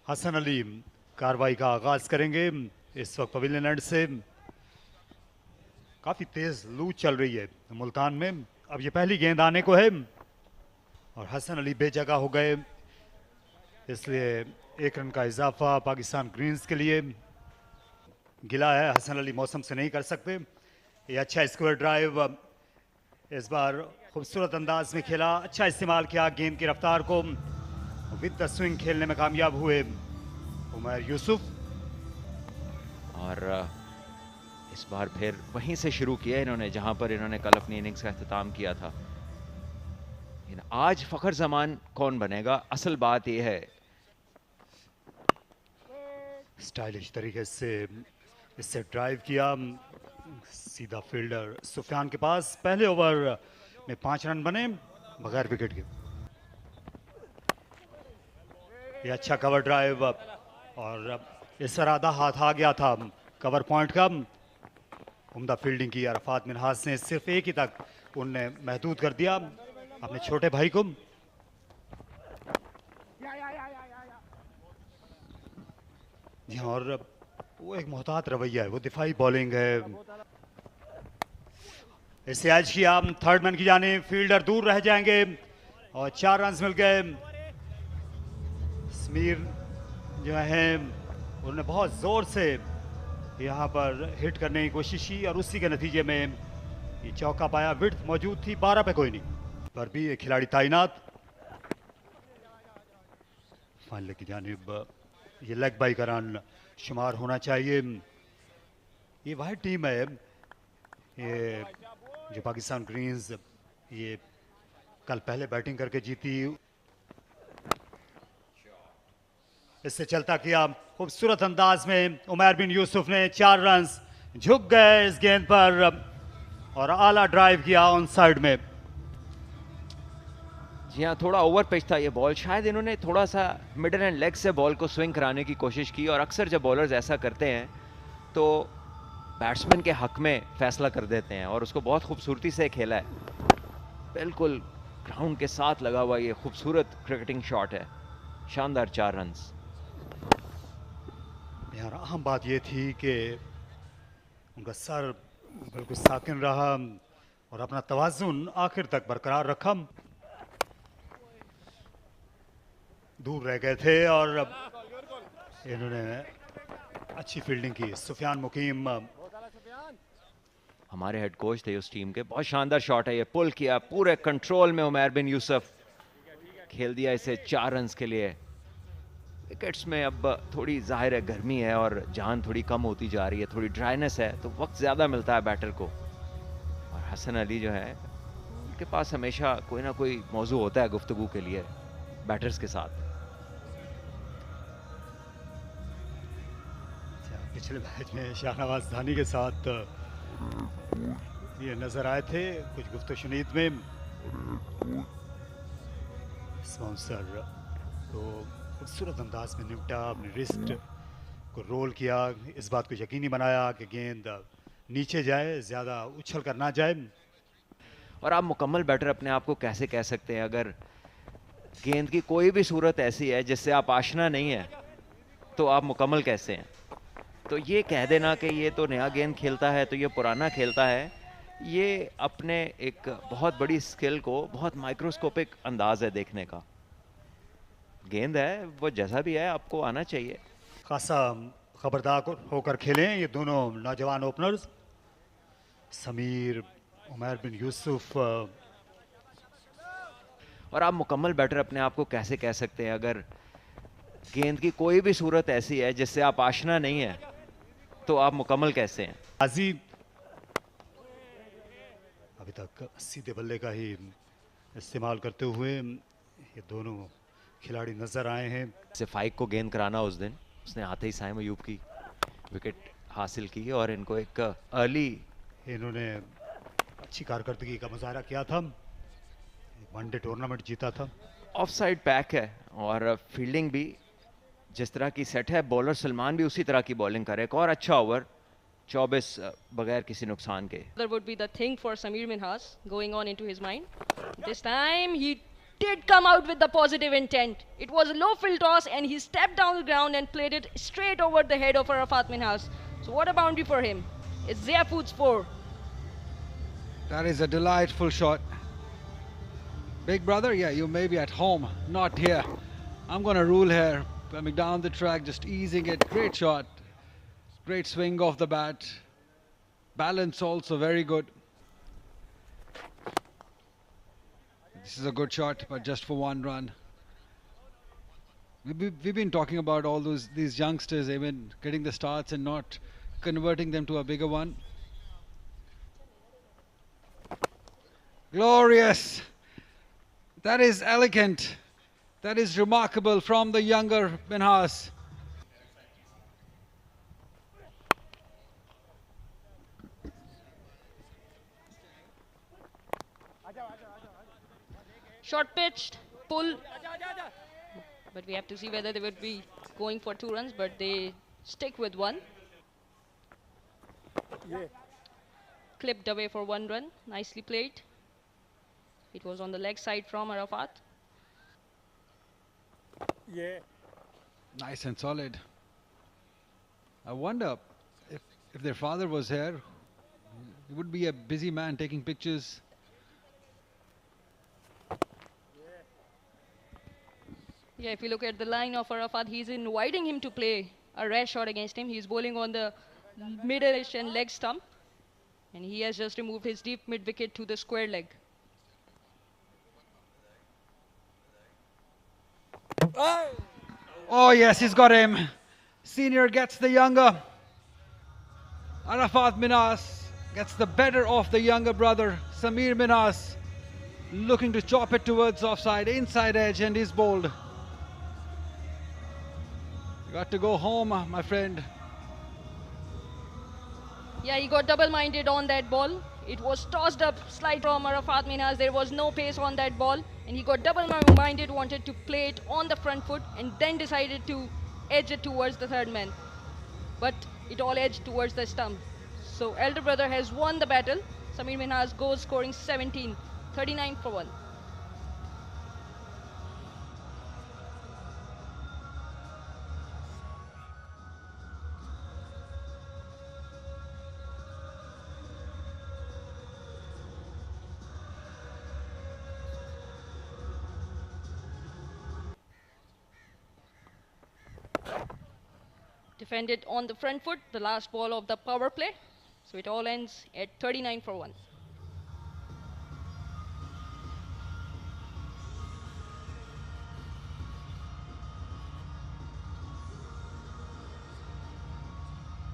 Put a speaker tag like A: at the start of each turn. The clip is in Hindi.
A: हसन अली कार्रवाई का आगाज करेंगे। इस वक्त पवेलियन एंड से काफी तेज लू चल रही है मुल्तान में। अब ये पहली गेंद आने को है और हसन अली बेजगह हो गए, इसलिए 1 रन का इजाफा पाकिस्तान ग्रीन्स के लिए। गिला है, हसन अली मौसम से नहीं कर सकते। ये अच्छा स्क्वायर ड्राइव इस बार खूबसूरत अंदाज में खेला, अच्छा इस्तेमाल किया गेंद की रफ्तार को, विद द स्विंग खेलने में कामयाब हुए उमर यूसुफ।
B: और इस बार फिर वहीं से शुरू किया इन्होंने जहां पर इन्होंने कल अपनी इनिंग्स का अख्ताम किया था। आज फखर जमान कौन बनेगा, असल बात यह है।
A: स्टाइलिश तरीके से इससे ड्राइव किया, सीधा फील्डर सुफियान के पास। पहले ओवर में 5 रन बने बगैर विकेट के। ये अच्छा कवर ड्राइव और इस पर आधा हाथ आ गया था कवर पॉइंट का। उम्दा फील्डिंग की अरफात मिनहास ने, सिर्फ एक ही तक उनने महदूद कर दिया अपने छोटे भाई को। और वो एक मोहतात रवैया है, वो दिफाई बॉलिंग है। इसे एज किया, थर्ड मैन की जाने, फील्डर दूर रह जाएंगे और 4 रन मिल गए। समीर जो है उन्होंने बहुत जोर से यहाँ पर हिट करने की कोशिश की और उसी के नतीजे में ये चौका पाया। विड्थ मौजूद थी, 12 पे कोई नहीं, पर भी एक खिलाड़ी तैनात। फाइनल की जानिब ये लेग बाई का रन शुमार होना चाहिए। ये वाहिद टीम है ये जो पाकिस्तान ग्रीन्स ये कल पहले बैटिंग करके जीती। इससे चलता किया खूबसूरत अंदाज में उमर बिन यूसुफ ने 4 रन, झुक गए इस गेंद पर और आला ड्राइव किया ऑन साइड में।
B: जी हाँ, थोड़ा ओवर पिच था ये बॉल, शायद इन्होंने थोड़ा सा मिडल एंड लेग से बॉल को स्विंग कराने की कोशिश की। और अक्सर जब बॉलर्स ऐसा करते हैं तो बैट्समैन के हक में फैसला कर देते हैं और उसको बहुत खूबसूरती से खेला है। बिल्कुल ग्राउंड के साथ लगा हुआ ये खूबसूरत क्रिकेटिंग शॉट है, शानदार 4 रन।
A: यार अहम बात ये थी कि उनका सर बिल्कुल साकिन रहा और अपना तवाजुन आखिर तक बरकरार रखा। दूर रह गए थे और इन्होंने अच्छी फील्डिंग की। सुफियान मुकीम
B: हमारे हेड कोच थे उस टीम के। बहुत शानदार शॉट है ये, पुल किया पूरे कंट्रोल में उमर बिन यूसुफ, खेल दिया इसे 4 रन के लिए। विकेट्स में अब थोड़ी जाहिर है गर्मी है और जान थोड़ी कम होती जा रही है, थोड़ी ड्राइनेस है, तो वक्त ज़्यादा मिलता है बैटर को। और हसन अली जो है उनके पास हमेशा कोई ना कोई मौजू होता है गुफ्तगू के लिए बैटर्स के साथ।
A: पिछले मैच में शाहनवाज धानी के साथ ये नजर आए थे कुछ गुफ्तशुनीद में। स्पॉन्सर तो खूबसूरत अंदाज में निपटा, अपने रिस्ट को रोल किया, इस बात को यकीनी बनाया कि गेंद नीचे जाए, ज़्यादा उछल कर ना जाए।
B: और आप मुकम्मल बैटर अपने आप को कैसे कह सकते हैं अगर गेंद की कोई भी सूरत ऐसी है जिससे आप आशना नहीं है, तो आप मुकम्मल कैसे हैं? तो ये कह देना कि ये तो नया गेंद खेलता है, तो ये पुराना खेलता है, ये अपने एक बहुत बड़ी स्किल को, बहुत माइक्रोस्कोपिक अंदाज है देखने का। गेंद है वो जैसा भी है आपको आना चाहिए।
A: खासा खबरदार होकर खेलें ये दोनों नौजवान ओपनर्स, समीर, उमर बिन यूसुफ।
B: और आप मुकम्मल बैटर अपने आप को कैसे कह सकते हैं अगर गेंद की कोई भी सूरत ऐसी है जिससे आप आशना नहीं है, तो आप मुकम्मल कैसे हैं?
A: अजीब अभी तक सीधे बल्ले का ही इस्तेमाल करते हुए ये दोनों खिलाड़ी नजर आए हैं।
B: सिफाइक को गेंद कराना उस दिन उसने आते ही साइम अयूब की विकेट हासिल की और इनको एक अर्ली,
A: इन्होंने अच्छी कारकर्दगी का मुजाहरा किया था, वनडे टूर्नामेंट जीता था।
B: ऑफ साइड पैक है और फील्डिंग भी जिस तरह की सेट है, बॉलर सलमान भी उसी तरह की बॉलिंग करे। एक और अच्छा ओवर 24 बगैर किसी नुकसान के।
C: That would be the thing for Samir Minhas going on into his mind. This time he did come out with the positive intent. It was a low fill toss and he stepped down the ground and played it straight over the head of Arafat Minhas. So what a boundary for him. It's Zia Foods 4.
D: That is a delightful shot. Big brother, yeah, you may be at home, not here. I'm going to rule here. Coming down the track, just easing it. Great shot. Great swing off the bat. Balance also very good. This is a good shot, but just for 1 run. We've been talking about all these youngsters, even getting the starts and not converting them to a bigger one. Glorious. That is elegant. That is remarkable from the younger Minhas.
C: Short pitched, pull. But we have to see whether they would be going for 2 runs, but they stick with 1. Clipped away for 1 run. Nicely played. It was on the leg side from Arafat.
D: Nice and solid. I wonder if their father was here, he would be a busy man taking pictures.
C: Yeah, if you look at the line of Arafat, he's inviting him to play a rare shot against him. He's bowling on the middle-ish and leg stump. And he has just removed his deep mid-wicket to the square leg.
D: Oh yes, he's got him. Senior gets the younger. Arafat Minhas gets the better of the younger brother, Samir Minhas. Looking to chop it towards offside, inside edge, and he's bowled. You got to go home, my friend.
C: Yeah, he got double-minded on that ball. It was tossed up slight from Arafat Minhas. There was no pace on that ball. And he got double-minded, wanted to play it on the front foot and then decided to edge it towards the third man. But it all edged towards the stump. So elder brother has won the battle. Samir Minhas goes scoring 17, 39 for 1. Defended on the front foot, the last ball of the power play. So it all ends at 39 for 1.